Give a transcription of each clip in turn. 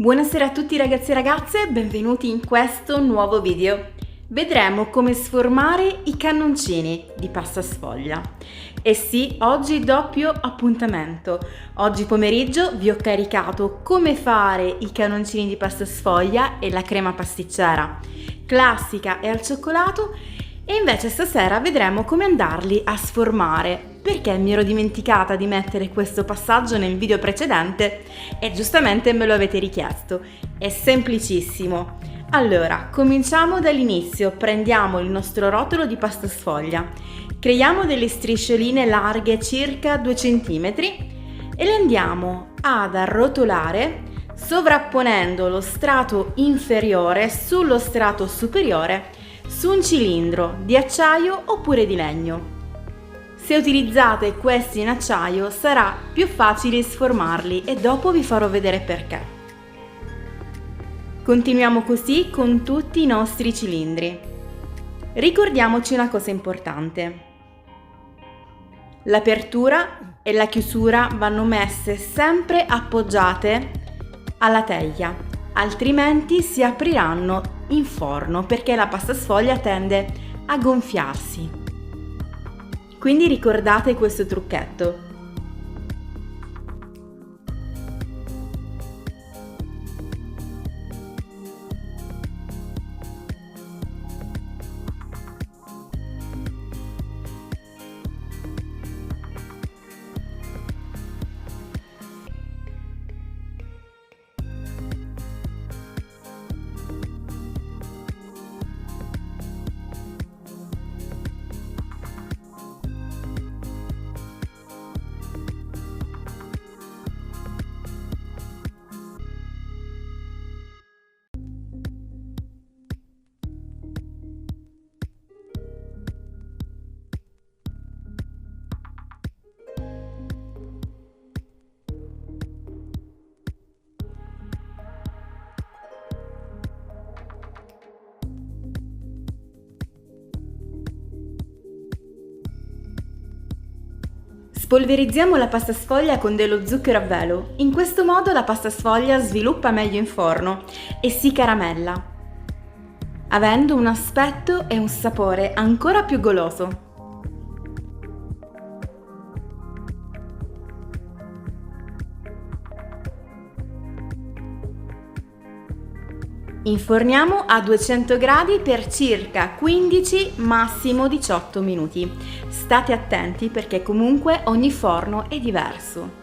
Buonasera a tutti ragazzi e ragazze, benvenuti in questo nuovo video. Vedremo come sformare i cannoncini di pasta sfoglia. E sì, oggi doppio appuntamento. Oggi pomeriggio vi ho caricato come fare i cannoncini di pasta sfoglia e la crema pasticcera, classica e al cioccolato, e invece stasera vedremo come andarli a sformare, perché mi ero dimenticata di mettere questo passaggio nel video precedente e giustamente me lo avete richiesto. È semplicissimo. Allora, cominciamo dall'inizio. Prendiamo il nostro rotolo di pasta sfoglia, creiamo delle striscioline larghe circa 2 cm e le andiamo ad arrotolare sovrapponendo lo strato inferiore sullo strato superiore su un cilindro di acciaio oppure di legno. Se utilizzate questi in acciaio sarà più facile sformarli e dopo vi farò vedere perché. Continuiamo così con tutti i nostri cilindri. Ricordiamoci una cosa importante. L'apertura e la chiusura vanno messe sempre appoggiate alla teglia, altrimenti si apriranno in forno perché la pasta sfoglia tende a gonfiarsi. Quindi ricordate questo trucchetto. Spolverizziamo la pasta sfoglia con dello zucchero a velo. In questo modo la pasta sfoglia sviluppa meglio in forno e si caramella, avendo un aspetto e un sapore ancora più goloso. Inforniamo a 200 gradi per circa 15, massimo 18 minuti. State attenti perché comunque ogni forno è diverso.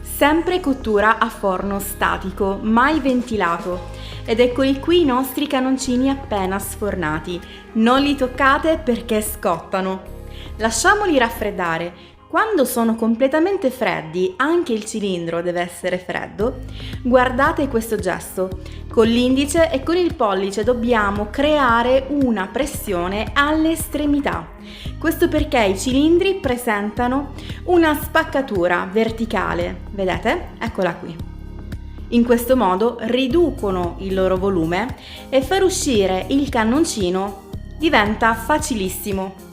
Sempre cottura a forno statico, mai ventilato. Ed eccoli qui i nostri cannoncini appena sfornati. Non li toccate perché scottano. Lasciamoli raffreddare. Quando sono completamente freddi, anche il cilindro deve essere freddo, guardate questo gesto. Con l'indice e con il pollice dobbiamo creare una pressione alle estremità. Questo perché i cilindri presentano una spaccatura verticale, vedete? Eccola qui. In questo modo riducono il loro volume e far uscire il cannoncino diventa facilissimo.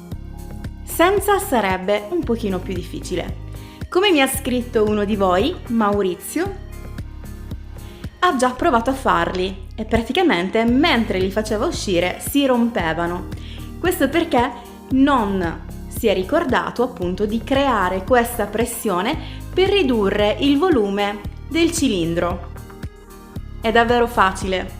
Senza sarebbe un pochino più difficile. Come mi ha scritto uno di voi, Maurizio, ha già provato a farli e praticamente mentre li faceva uscire si rompevano. Questo perché non si è ricordato appunto di creare questa pressione per ridurre il volume del cilindro. È davvero facile.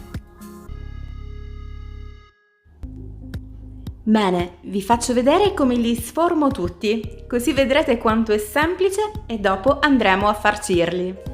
Bene, vi faccio vedere come li sformo tutti, così vedrete quanto è semplice e dopo andremo a farcirli.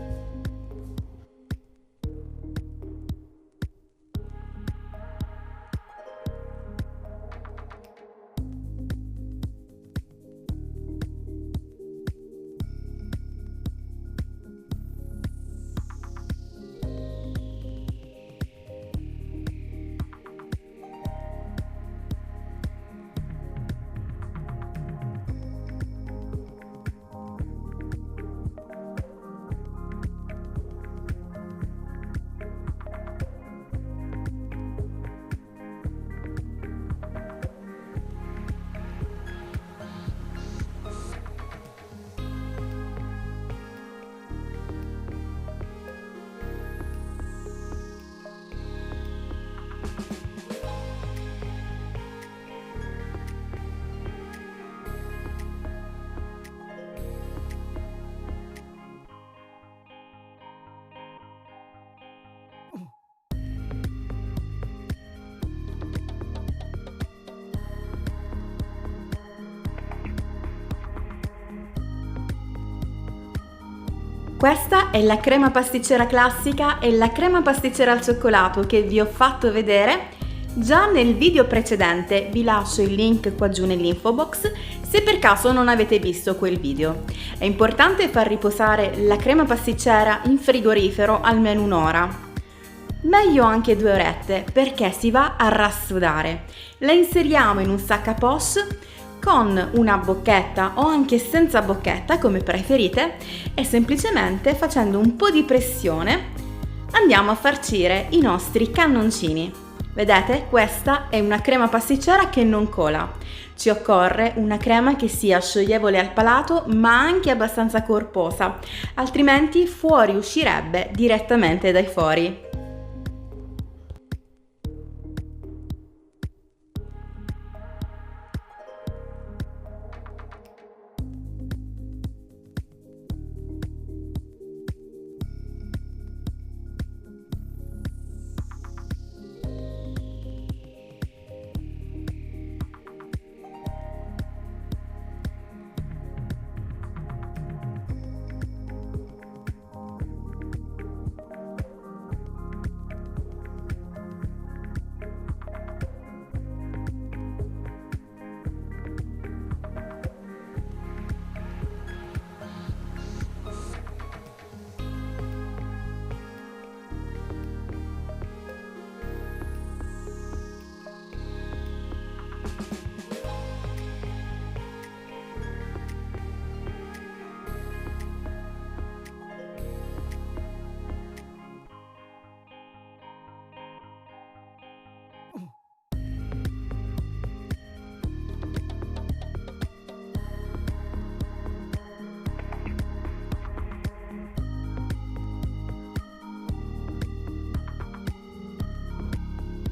Questa è la crema pasticcera classica e la crema pasticcera al cioccolato che vi ho fatto vedere già nel video precedente. Vi lascio il link qua giù nell'info box se per caso non avete visto quel video. È importante far riposare la crema pasticcera in frigorifero almeno un'ora. Meglio anche 2 orette perché si va a rassodare. La inseriamo in un sac à poche con una bocchetta o anche senza bocchetta come preferite e semplicemente facendo un po' di pressione andiamo a farcire i nostri cannoncini. Vedete? Questa è una crema pasticcera che non cola. Ci occorre una crema che sia scioglievole al palato ma anche abbastanza corposa, altrimenti fuori uscirebbe direttamente dai fori.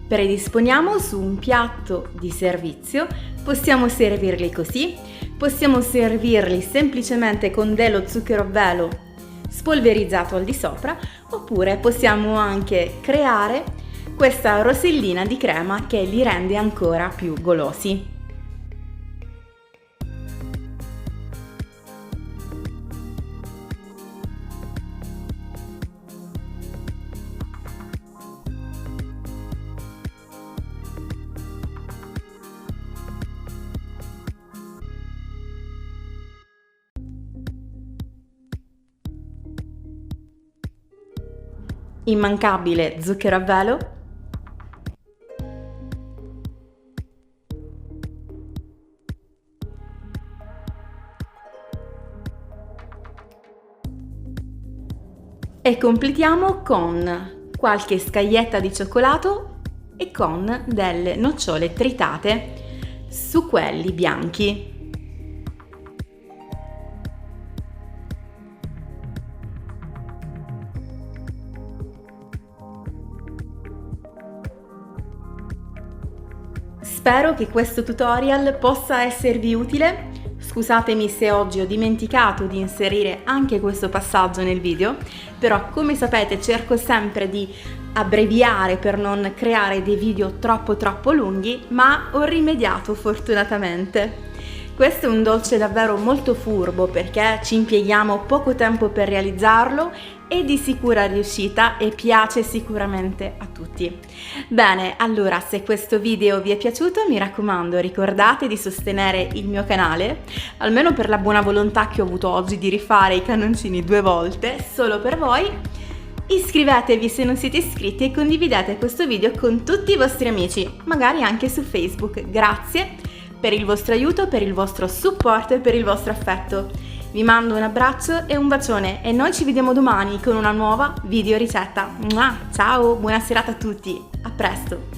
Predisponiamo su un piatto di servizio, possiamo servirli così, possiamo servirli semplicemente con dello zucchero a velo spolverizzato al di sopra, oppure possiamo anche creare questa rosellina di crema che li rende ancora più golosi. Immancabile zucchero a velo, e completiamo con qualche scaglietta di cioccolato e con delle nocciole tritate su quelli bianchi. Spero che questo tutorial possa esservi utile. Scusatemi se oggi ho dimenticato di inserire anche questo passaggio nel video, però come sapete cerco sempre di abbreviare per non creare dei video troppo lunghi, ma ho rimediato fortunatamente. Questo è un dolce davvero molto furbo perché ci impieghiamo poco tempo per realizzarlo, è di sicura riuscita e piace sicuramente a tutti. Bene, allora se questo video vi è piaciuto mi raccomando ricordate di sostenere il mio canale, almeno per la buona volontà che ho avuto oggi di rifare i cannoncini 2 volte, solo per voi. Iscrivetevi se non siete iscritti e condividete questo video con tutti i vostri amici, magari anche su Facebook. Grazie per il vostro aiuto, per il vostro supporto e per il vostro affetto. Vi mando un abbraccio e un bacione e noi ci vediamo domani con una nuova video ricetta. Ciao, buona serata a tutti, a presto!